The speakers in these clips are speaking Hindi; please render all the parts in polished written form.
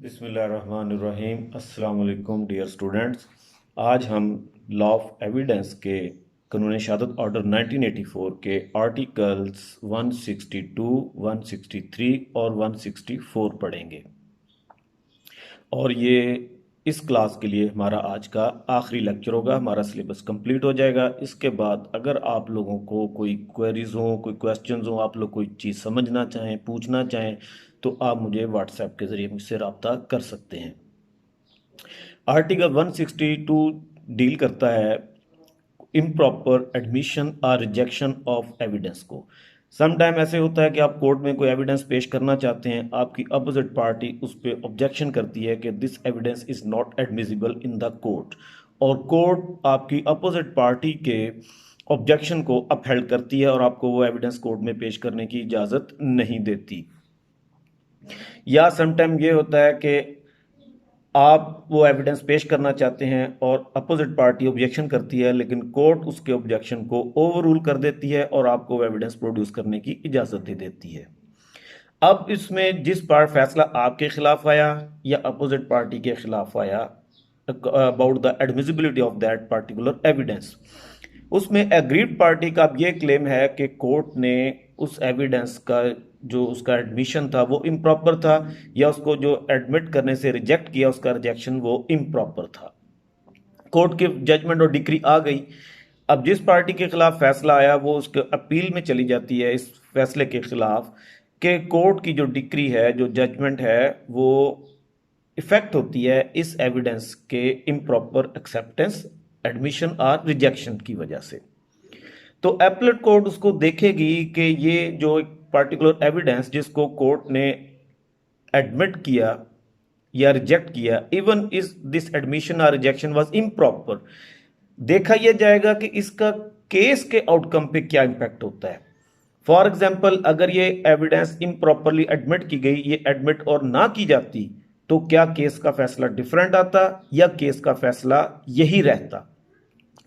बिस्मिल्लाहिर्रहमानिर्रहीम। अस्सलाम वालेकुम डियर स्टूडेंट्स। आज हम लॉ ऑफ एविडेंस के कानून शहादत ऑर्डर 1984 के आर्टिकल्स 162, 163 और 164 पढ़ेंगे। और ये इस क्लास के लिए हमारा आज का आखिरी लेक्चर होगा। हमारा सिलेबस कंप्लीट हो जाएगा। इसके बाद अगर आप लोगों को कोई क्वेरीज हो, कोई क्वेश्चंस हो, आप लोग कोई चीज़ समझना चाहें, पूछना चाहें, तो आप मुझे व्हाट्सएप के ज़रिए मुझसे रब्ता कर सकते हैं। आर्टिकल 162 डील करता है इम्प्रॉपर एडमिशन और रिजेक्शन ऑफ एविडेंस को। सम टाइम ऐसे होता है कि आप कोर्ट में कोई एविडेंस पेश करना चाहते हैं, आपकी अपोजिट पार्टी उस पर ऑब्जेक्शन करती है कि this evidence is not admissible in the court, और कोर्ट आपकी अपोजिट पार्टी के ऑब्जेक्शन को अपहेल्ड करती है और आपको वो एविडेंस कोर्ट में पेश करने की इजाज़त नहीं देती। या समटाइम ये होता है कि आप वो एविडेंस पेश करना चाहते हैं और अपोजिट पार्टी ऑब्जेक्शन करती है, लेकिन कोर्ट उसके ऑब्जेक्शन को ओवररूल कर देती है और आपको वो एविडेंस प्रोड्यूस करने की इजाज़त दे देती है। अब इसमें जिस बार फैसला आपके खिलाफ आया या अपोजिट पार्टी के खिलाफ आया about the admissibility of that particular evidence, उसमें एग्रीड पार्टी का अब ये क्लेम है कि कोर्ट ने उस एविडेंस का जो उसका एडमिशन था वो इम्प्रॉपर था, या उसको जो एडमिट करने से रिजेक्ट किया उसका रिजेक्शन वो इम्प्रॉपर था। कोर्ट की जजमेंट और डिक्री आ गई। अब जिस पार्टी के खिलाफ फैसला आया वो उसके अपील में चली जाती है इस फैसले के खिलाफ कि कोर्ट की जो डिक्री है, जो जजमेंट है, वो इफेक्ट होती है इस एविडेंस के इम्प्रॉपर एक्सेप्टेंस, एडमिशन और रिजेक्शन की वजह से। तो एपलेट कोर्ट उसको देखेगी कि ये जो एक पर्टिकुलर एविडेंस जिसको कोर्ट ने एडमिट किया या रिजेक्ट किया, इवन इस दिस एडमिशन और रिजेक्शन वाज इम्प्रॉपर, देखा यह जाएगा कि इसका केस के आउटकम पे क्या इंपैक्ट होता है। फॉर एग्जाम्पल, अगर ये एविडेंस इम्प्रॉपरली एडमिट की गई, ये एडमिट और ना की जाती, तो क्या केस का फैसला डिफरेंट आता या केस का फैसला यही रहता।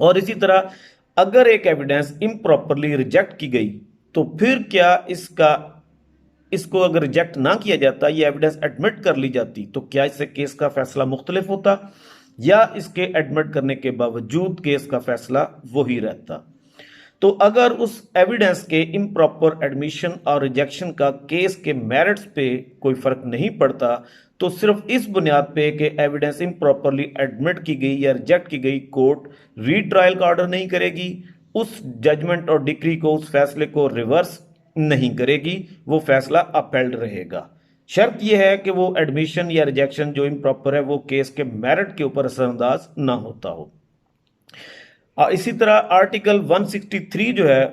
और इसी तरह अगर एक एविडेंस इम्प्रॉपरली रिजेक्ट की गई, तो फिर क्या इसको अगर रिजेक्ट ना किया जाता, ये एविडेंस एडमिट कर ली जाती, तो क्या इससे केस का फैसला मुख्तलिफ होता, या इसके एडमिट करने के बावजूद केस का फैसला वही रहता। तो अगर उस एविडेंस के इम्प्रॉपर एडमिशन और रिजेक्शन का केस के मेरिट्स पे कोई फर्क नहीं पड़ता, तो सिर्फ इस बुनियाद पे कि एविडेंस इम्प्रॉपरली एडमिट की गई या रिजेक्ट की गई, कोर्ट रीट्रायल का ऑर्डर नहीं करेगी, उस जजमेंट और डिक्री को, उस फैसले को रिवर्स नहीं करेगी, वो फैसला अपहेल्ड रहेगा। शर्त यह है कि वो एडमिशन या रिजेक्शन जो इम्प्रॉपर है वो केस के मेरिट के ऊपर असरअंदाज ना होता हो। इसी तरह आर्टिकल 163 जो है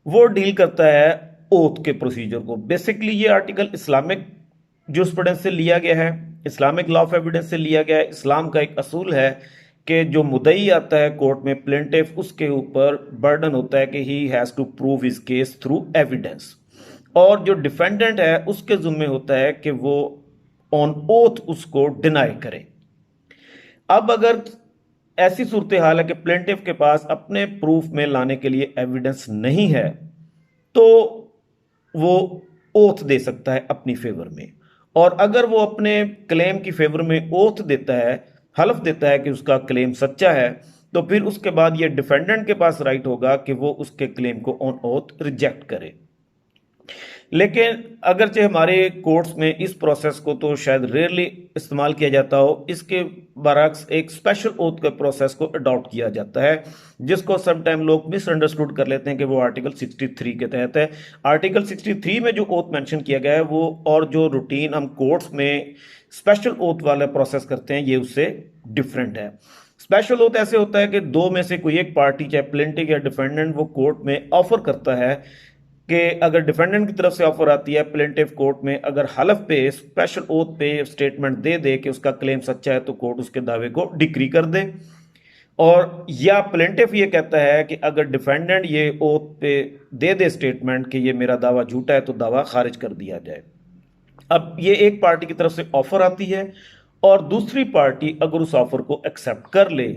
वो डील करता है ओथ के प्रोसीजर को। बेसिकली ये आर्टिकल इस्लामिक जूरिस्प्रूडेंस से लिया गया है, इस्लामिक लॉ ऑफ एविडेंस से लिया गया है। इस्लाम का एक असूल है कि जो मुद्दई आता है कोर्ट में, प्लेंटिफ, उसके ऊपर बर्डन होता है कि he has to prove his case through evidence, और जो डिफेंडेंट है उसके जिम्मे होता है कि वो ऑन ओथ उसको डिनाई करे। अब अगर ऐसी सूरत हाल है कि प्लेंटिफ के पास अपने प्रूफ में लाने के लिए एविडेंस नहीं है, तो वो ओथ दे सकता है अपनी फेवर में, और अगर वो अपने क्लेम की फेवर में ओथ देता है, हलफ देता है कि उसका क्लेम सच्चा है, तो फिर उसके बाद ये डिफेंडेंट के पास राइट होगा कि वो उसके क्लेम को ऑन ओथ रिजेक्ट करे। लेकिन अगरचे हमारे कोर्ट्स में इस प्रोसेस को तो शायद रेयरली इस्तेमाल किया जाता हो, इसके बरक्स एक स्पेशल ओथ के प्रोसेस को अडॉप्ट किया जाता है, जिसको समटाइम लोग मिसअंडरस्टूड कर लेते हैं कि वो आर्टिकल 63 के तहत है। आर्टिकल 63 में जो ओथ मेंशन किया गया है वो, और जो रूटीन हम कोर्ट्स में स्पेशल ओथ वाला प्रोसेस करते हैं, ये उससे डिफरेंट है। स्पेशल ओथ ऐसे होता है कि दो में से कोई एक पार्टी, चाहे प्लेंटिफ या डिफेंडेंट, वो कोर्ट में ऑफर करता है कि अगर डिफेंडेंट की तरफ से ऑफर आती है, प्लेंटिफ कोर्ट में अगर हलफ पे, स्पेशल ओथ पे स्टेटमेंट दे दे कि उसका क्लेम सच्चा है, तो कोर्ट उसके दावे को डिक्री कर दे। और या प्लेंटिफ ये कहता है कि अगर डिफेंडेंट ये ओथ पे दे दे स्टेटमेंट कि ये मेरा दावा झूठा है, तो दावा खारिज कर दिया जाए। अब ये एक पार्टी की तरफ से ऑफर आती है, और दूसरी पार्टी अगर उस ऑफर को एक्सेप्ट कर ले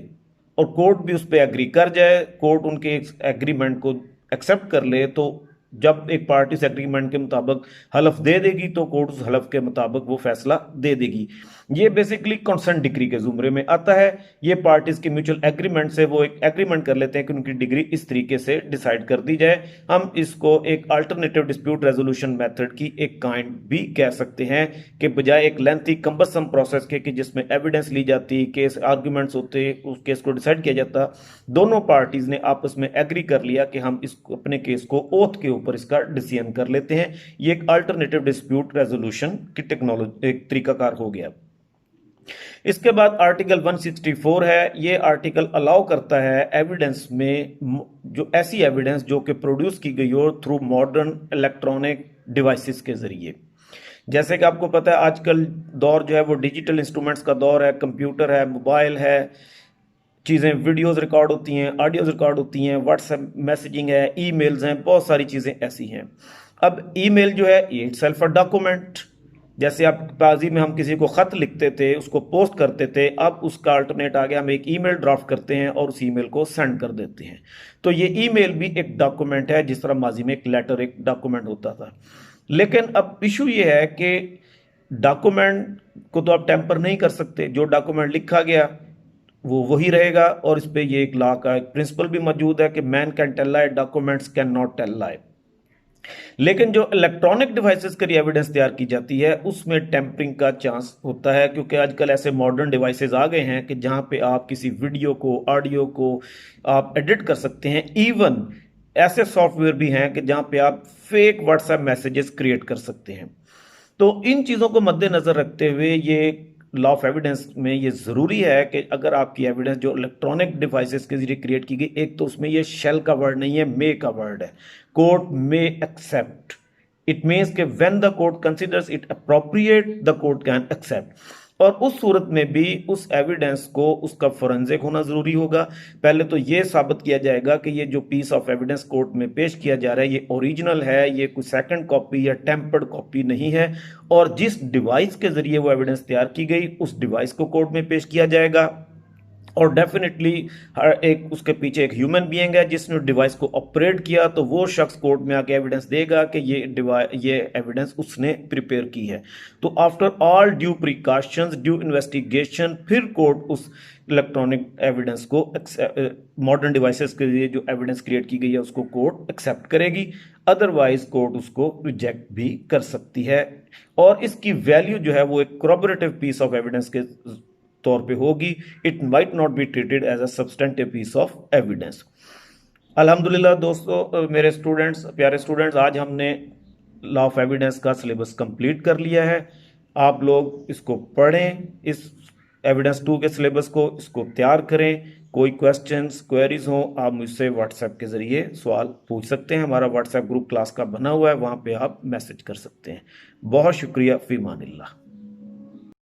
और कोर्ट भी उस पर एग्री कर जाए, कोर्ट उनके एग्रीमेंट को एक्सेप्ट कर ले, तो जब एक पार्टी इस एग्रीमेंट के मुताबिक हलफ दे देगी तो कोर्ट उस हलफ के मुताबिक वो फैसला दे देगी। ये बेसिकली कंसेंट डिग्री के जुमरे में आता है। ये पार्टीज के म्यूचुअल एग्रीमेंट से वो एक एग्रीमेंट कर लेते हैं कि उनकी डिग्री इस तरीके से डिसाइड कर दी जाए। हम इसको एक अल्टरनेटिव डिस्प्यूट रेजोल्यूशन मेथड की एक काइंड भी कह सकते हैं कि बजाय एक लेंथी कंबसम प्रोसेस के कि जिसमें एविडेंस ली जाती, केस आर्ग्यूमेंट्स होते, उस केस को डिसाइड किया जाता, दोनों पार्टीज ने आपस में एग्री कर लिया कि हम इस अपने केस को ओथ के ऊपर इसका डिसीजन कर लेते हैं। ये एक अल्टरनेटिव डिस्प्यूट रेजोल्यूशन की टेक्नोलॉजी एक तरीकाकार हो गया। इसके बाद आर्टिकल 164 है। ये आर्टिकल अलाउ करता है एविडेंस में जो ऐसी एविडेंस जो कि प्रोड्यूस की गई हो थ्रू मॉडर्न इलेक्ट्रॉनिक डिवाइसेस के जरिए। जैसे कि आपको पता है आजकल दौर जो है वो डिजिटल इंस्ट्रूमेंट्स का दौर है, कंप्यूटर है, मोबाइल है, चीज़ें वीडियोस रिकॉर्ड होती हैं, ऑडियोज रिकॉर्ड होती हैं, व्हाट्सएप मैसेजिंग है, ईमेल्स हैं, बहुत सारी चीज़ें ऐसी हैं। अब ईमेल जो है ये इटसेल्फ अ डॉक्यूमेंट। जैसे आप पाजी में हम किसी को खत लिखते थे, उसको पोस्ट करते थे, अब उसका अल्टरनेट आ गया, हम एक ईमेल ड्राफ्ट करते हैं और उस ईमेल को सेंड कर देते हैं। तो ये ईमेल भी एक डॉक्यूमेंट है, जिस तरह माजी में एक लेटर एक डॉक्यूमेंट होता था। लेकिन अब इशू ये है कि डॉक्यूमेंट को तो आप टेम्पर नहीं कर सकते। जो डॉक्यूमेंट लिखा गया वो वही रहेगा, और इस पे ये एक लॉ का एक प्रिंसिपल भी मौजूद है कि man can tell lie, documents can not tell lie. लेकिन जो इलेक्ट्रॉनिक डिवाइसेस के लिए एविडेंस तैयार की जाती है उसमें टेम्परिंग का चांस होता है, क्योंकि आजकल ऐसे मॉडर्न डिवाइसेस आ गए हैं कि जहां पे आप किसी वीडियो को, ऑडियो को आप एडिट कर सकते हैं। इवन ऐसे सॉफ्टवेयर भी हैं कि जहां पे आप फेक व्हाट्सएप मैसेजेस क्रिएट कर सकते हैं। तो इन चीज़ों को मद्देनजर रखते हुए ये लॉ ऑफ एविडेंस में ये ज़रूरी है कि अगर आपकी एविडेंस जो इलेक्ट्रॉनिक डिवाइसेस के जरिए क्रिएट की गई, एक तो उसमें ये शेल का वर्ड नहीं है, मे का वर्ड है। Court may accept, it means कि when the court considers it appropriate the court can accept. और उस सूरत में भी उस एविडेंस को उसका फोरेंसिक होना जरूरी होगा। पहले तो ये साबित किया जाएगा कि ये जो पीस ऑफ एविडेंस कोर्ट में पेश किया जा रहा है ये ओरिजिनल है, ये कोई सेकंड कॉपी या टेम्पर्ड कॉपी नहीं है। और जिस डिवाइस के जरिए वो एविडेंस तैयार की गई उस डिवाइस को कोर्ट में पेश किया जाएगा। और डेफिनेटली हर एक उसके पीछे एक ह्यूमन बीइंग है जिसने डिवाइस को ऑपरेट किया, तो वो शख्स कोर्ट में आके एविडेंस देगा कि ये एविडेंस उसने प्रिपेयर की है। तो after all due precautions, due investigation, फिर कोर्ट उस इलेक्ट्रॉनिक एविडेंस को मॉडर्न डिवाइसेस के लिए जो एविडेंस क्रिएट की गई है उसको कोर्ट एक्सेप्ट करेगी। अदरवाइज कोर्ट उसको रिजेक्ट भी कर सकती है। और इसकी वैल्यू जो है वो एक corroborative पीस ऑफ एविडेंस के तौर पे होगी। It might not be treated as a substantive piece of evidence. अल्हम्दुलिल्लाह दोस्तों, मेरे स्टूडेंट्स, प्यारे स्टूडेंट्स, आज हमने लॉ ऑफ एविडेंस का सिलेबस कंप्लीट कर लिया है। आप लोग इसको पढ़ें, इस एविडेंस 2 के सिलेबस को, इसको तैयार करें। कोई क्वेश्चंस, क्वेरीज हो, आप मुझसे व्हाट्सएप के जरिए सवाल पूछ सकते हैं। हमारा व्हाट्सएप ग्रुप क्लास का बना हुआ है, वहाँ पे आप मैसेज कर सकते हैं। बहुत शुक्रिया, फी मानिल्लाह।